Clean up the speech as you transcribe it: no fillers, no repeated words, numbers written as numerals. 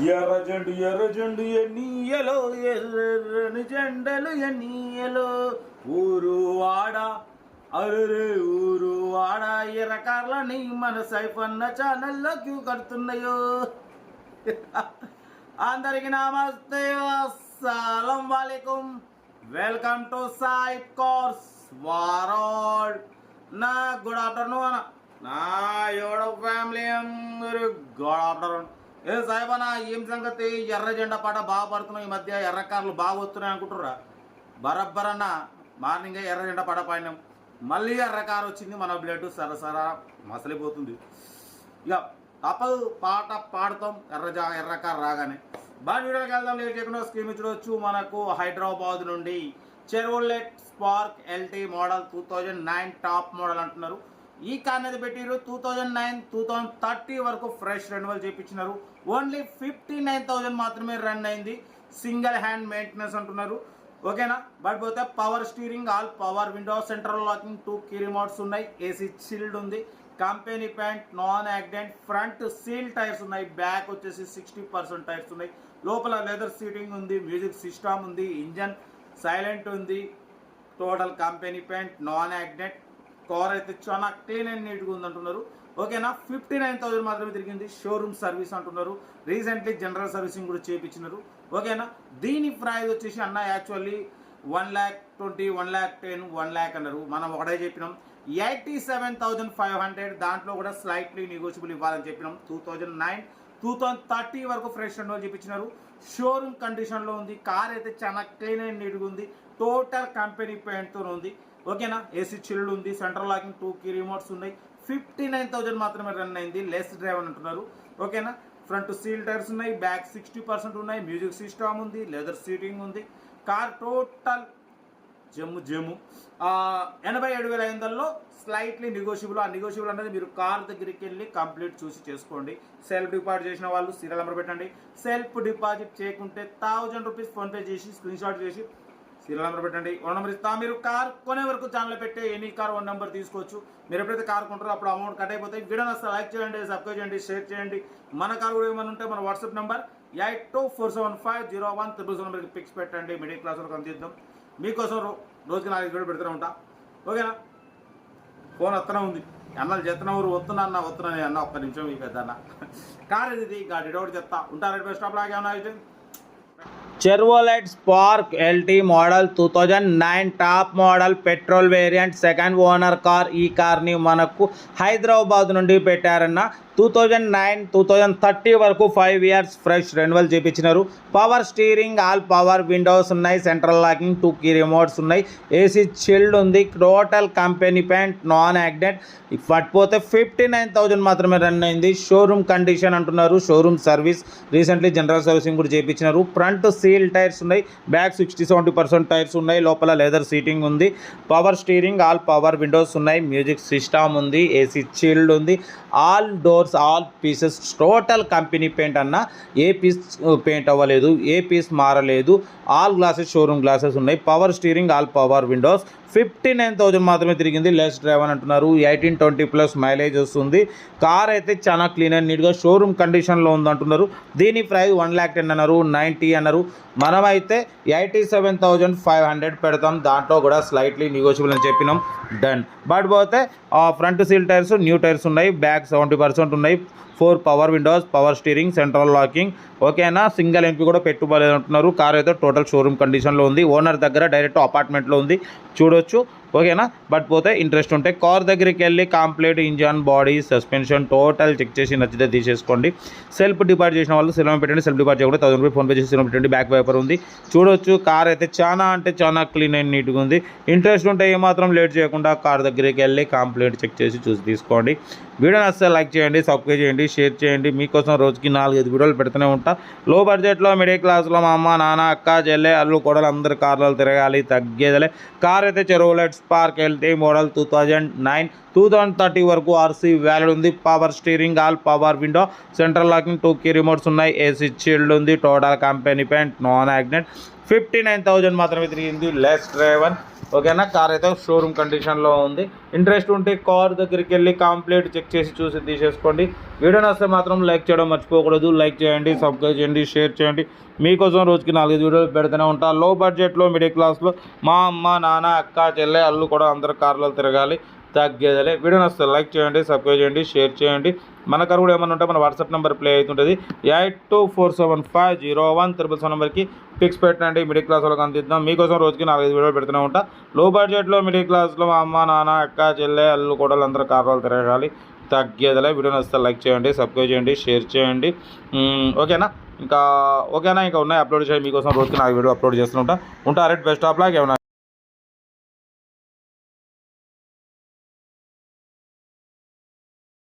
ఎర్ర జెండు ఎన్నీయలో ఎర్రని జెండలు ఎన్నీయలో ఊరు వాడ అరే ఊరు వాడ ఎర్రకార్లని మన సైఫన్న ఛానల్లో క్యూ కడుతున్నాయో. అందరికి నమస్తే, అస్సలం వాలేకుం. Welcome to Saif course world. నా గుడ్ ఆఫ్టర్నూన్ నా యోడ ఫ్యామిలీ అందరూ గుడ్ ఆఫ్టర్నూన్. ఏ సాయిబనా, ఏం సంగతి? ఎర్ర జెండా పాట బాగా పడుతున్నాయి ఈ మధ్య, ఎర్ర కార్లు బాగా వస్తున్నాయి అనుకుంటుర్రా? బరబ్బరన్న మార్నింగే ఎర్ర జెండా పాట పాడినాం, మళ్ళీ ఎర్ర కారు వచ్చింది, మన బ్లడ్ సరసరా మసలిపోతుంది. ఇక తప్పదు, పాట పాడతాం ఎర్ర కారు రాగానే. బాగా వీడియోకి వెళ్దాం, లేట్ చేయకుండా స్క్రీన్ చూడవచ్చు. మనకు హైదరాబాద్ నుండి Chevrolet Spark LT model 2009 top model అంటున్నారు. ఈ కార్ అనేది పెట్టిరు 2009 2030 వరకు ఫ్రెష్ రెన్యువల్ చేయించినారు. ఓన్లీ 59,000 మాత్రమే రన్ అయింది. సింగిల్ హ్యాండ్ మెయింటెనెన్స్ అంటున్నారు. ఓకేనా? బట్ పోతే power steering, all power window, central locking, 2 key remotes ఉన్నాయి, ఏసీ చిల్డ్ ఉంది, company paint, non accident, front seal tyres ఉన్నాయి, బ్యాక్ వచ్చేసి 60% టైర్స్ ఉన్నాయి, లోపల లెదర్ సీటింగ్ ఉంది, మ్యూజిక్ సిస్టమ్ ఉంది, ఇంజన్ సైలెంట్ ఉంది, total company paint, non accident. Car అయితే చాలా క్లీన్ అండ్ నీట్గా ఉంది అంటున్నారు. ఓకేనా? 59,000 మాత్రమే తిరిగింది. షోరూమ్ సర్వీస్ అంటున్నారు. రీసెంట్లీ జనరల్ సర్వీసింగ్ కూడా చేయించినారు. ఓకేనా? దీని ప్రైస్ వచ్చేసి అన్న యాక్చువల్లీ 1,20,000, 1,10,000, 1,00,000 అన్నారు. మనం ఒకటే చెప్పినాం 87,500. దాంట్లో కూడా స్లైట్లీ నెగోషియబుల్ ఇవ్వాలని చెప్పినాం. 2009 2030 వరకు ఫ్రెష్ రెన్యువల్ చేయించినారు. షోరూమ్ కండిషన్లో ఉంది. కార్ అయితే చాలా క్లీన్ అండ్ నీట్గా ఉంది. టోటల్ కంపెనీ పెయింట్తో ఉంది. ఓకేనా? ఏసీ చిల్డ్ ఉంది, సెంట్రల్ లాకింగ్, 2 కీ రిమోట్స్ ఉన్నాయి. 59,000 మాత్రమే రన్ అయింది. లెస్ డ్రైవ్ అని అంటున్నారు. ఓకేనా? ఫ్రంట్ సీల్ టైర్స్ ఉన్నాయి, బ్యాక్ 60% ఉన్నాయి, మ్యూజిక్ సిస్టమ్ ఉంది, లెదర్ సీటింగ్ ఉంది. కార్ టోటల్ జమ్ము 87,500లో స్లైట్లీ నెగోషియబుల్. ఆ నెగోషియబుల్ అనేది మీరు కార్ దగ్గరికి వెళ్ళి కంప్లీట్ చూసి చేసుకోండి. సెల్ఫ్ డిపాజిట్ చేసిన వాళ్ళు సీరియల్ నెంబర్ పెట్టండి. సెల్ఫ్ డిపాజిట్ చేయకుంటే 1,000 రూపీస్ ఫోన్పే చేసి స్క్రీన్ షాట్ చేసి సీరియల్ నెంబర్ పెట్టండి. 1 నెంబర్ ఇస్తా. మీరు కార్ కొనే వరకు ఛానల్ పెట్టే ఎనీ కార్ 1 నెంబర్ తీసుకోవచ్చు. మీరు ఎప్పుడైతే కార్ కొంటారో అప్పుడు అమౌంట్ కట్ అయిపోతాయి. వీడియో నచ్చితే లైక్ చేయండి, సబ్స్క్రైబ్ చేయండి, షేర్ చేయండి. మన కార్ కూడా ఏమైనా ఉంటే మన వాట్సాప్ నెంబర్ 8247501300 నెంబర్కి పిక్స్ పెట్టండి. మిడిల్ క్లాస్ వరకు అందిద్దాం. మీకోసం రోజుకి 4 వీడియో పెడుతూనే ఉంటా. ఓకేనా? ఫోన్ వస్తూనే ఉంది, అన్నలు చేస్తున్న ఊరు వస్తున్నా అన్న ఒక్క నిమిషం ఈ పెద్దన్న కార్ ఇది గాడి డౌట్ చెప్తా ఉంటారు. బెస్ట్ స్టాప్ లాగే ఉన్నా అయితే Chevrolet Spark LT model 2009 top model petrol variant second owner car. ఈ కార్ని మనకు హైదరాబాద్ నుండి పెట్టారన్న. 2009 2030 వరకు 5 ఇయర్స్ ఫ్రెష్ రెన్యువల్ చేయించినారు. Power steering, all power windows ఉన్నాయి, సెంట్రల్ లాకింగ్, 2 కీ రిమోట్స్ ఉన్నాయి, ఏసీ చిల్డ్ ఉంది, total company paint, non accident. పట్టిపోతే 59,000 మాత్రమే రన్ అయింది. షోరూమ్ కండిషన్ అంటున్నారు. Showroom service recently general servicing కూడా చేయించినారు. ఫ్రంట్ సీల్ టైర్స్ ఉన్నాయి, బ్యాక్ 60-70% టైర్స్ ఉన్నాయి, లోపల లెదర్ సీటింగ్ ఉంది, power steering, all power windows ఉన్నాయి, మ్యూజిక్ సిస్టమ్ ఉంది, ఏసీ చిల్డ్ ఉంది, all doors all pieces total company paint అన్న. ఏ పీస్ పెయింట్ అవ్వలేదు, ఏ పీస్ మారలేదు. ఆల్ గ్లాసెస్ షోరూమ్ గ్లాసెస్ ఉన్నాయి, power steering, all power Windows. 59,000 మాత్రమే తిరిగింది. లెస్ డ్రైవ్ అని అంటున్నారు. 18-20+ మైలేజ్ వస్తుంది. కార్ అయితే చాలా క్లీన్ అండ్ నీట్గా షోరూమ్ కండిషన్లో ఉంది అంటున్నారు. దీని ప్రైస్ 1,10,000 అన్నారు, 90 అన్నారు. మనమైతే 87,500 పెడతాం. దాంట్లో కూడా స్లైట్లీ నెగోషియబుల్ అని చెప్పినాం. డన్. బట్ పోతే front seal tyres new tyres ఉన్నాయి, బ్యాక్ 70% ఉన్నాయి, 4 power Windows, power steering, central locking. ఓకేనా? సింగిల్ ఎంపీ కూడా పెట్టుబడి అంటున్నారు. కార్ అయితే టోటల్ షోరూమ్ కండిషన్లో ఉంది. ఓనర్ దగ్గర డైరెక్ట్ అపార్ట్మెంట్లో ఉంది, చూడొచ్చు. ఓకేనా? బట్ పోతే ఇంట్రెస్ట్ ఉంటే కార్ దగ్గరికి వెళ్ళి complete engine, body, suspension total check చేసి నచ్చితే తీసేసుకోండి. సెల్ఫ్ డిపాజిట్ చేసిన వాళ్ళు సెల్ఫ్ పెట్టండి. సెల్ఫ్ డిపాజిట్ చేయకుండా 1,000 రూపాయలు ఫోన్పే చేసి సెల్ఫ్ పెట్టండి. బ్యాక్ వైపర్ ఉంది, చూడొచ్చు. కార్ అయితే చాలా అంటే చాలా క్లీన్ అండ్ నీట్గా ఉంది. ఇంట్రెస్ట్ ఉంటే ఏమాత్రం లేట్ చేయకుండా కార్ దగ్గరికి వెళ్ళి కంప్లీట్ చెక్ చేసి చూసి తీసుకోండి. వీడియో నచ్చితే లైక్ చేయండి, సబ్స్క్రైబ్ చేయండి, షేర్ చేయండి. మీకోసం రోజుకి 4-5 వీడియోలు పెడుతూనే ఉంటా. లో బడ్జెట్లో మిడిల్ క్లాస్లో మా అమ్మ, నాన్న, అక్క, చెల్లె, అల్లు, కొడలు అందరు కార్లలో తిరగాలి, తగ్గేదలే. కార్ అయితే చెర్వోలెట్ స్పార్క్ ఎల్టీ మోడల్ 2009 2030 వరకు ఆర్సీ వ్యాలిడ్ ఉంది. Power steering, all power window, central locking, 2 key remotes ఉన్నాయి, ఏసీ చిల్డ్ ఉంది, total company paint, non accident. 59,000 మాత్రమే తిరిగింది. లెస్ డ్రైవర్ ఓకేనా. కార్ అయితే షోరూమ్ కండిషన్లో ఉంది. ఇంట్రెస్ట్ ఉంటే కార్ దగ్గరికి వెళ్ళి కంప్లీట్ చెక్ చేసి చూసి తీసేసుకోండి. వీడియో నచ్చితే మాత్రం లైక్ చేయడం మర్చిపోకూడదు. లైక్ చేయండి, సబ్స్క్రైబ్ చేయండి, షేర్ చేయండి. మీకోసం రోజుకి 4 వీడియోలు పెడుతూనే ఉంటా. లో బడ్జెట్లో మిడిల్ క్లాస్లో మా అమ్మ నాన్న అక్క చెల్లె అల్లు కూడా అందరు కార్లలో తిరగాలి, తగ్గేదలే. వీడియో నచ్చితే లైక్ చేయండి, సబ్స్క్రైబ్ చేయండి, షేర్ చేయండి. మన కారు కూడా ఏమైనా ఉంటే మన వాట్సాప్ నెంబర్ ప్లే అవుతుంటుంది. 8247501777 నెంబర్కి పిక్స్ పెట్టండి. మిడిల్ క్లాస్ వాళ్ళకి అందిద్దాం. మీకోసం రోజుకి 4 వీడియోలు పెడుతూనే ఉంటా. లో బడ్జెట్లో మిడిల్ క్లాస్లో మా అమ్మ నాన్న అక్క చెల్లె అల్లు కూడా అందరూ కార్లలో తిరగాలి, తగ్గేదలే. వీడియో నచ్చితే లైక్ చేయండి, సబ్స్క్రైబ్ చేయండి, షేర్ చేయండి. ఓకేనా. ఇంకా ఉన్నాయి అప్లోడ్ చేయండి. మీకోసం రోజుకి 4 వీడియో అప్లోడ్ చేస్తుంటా. Right, best of luck. ఏమన్నా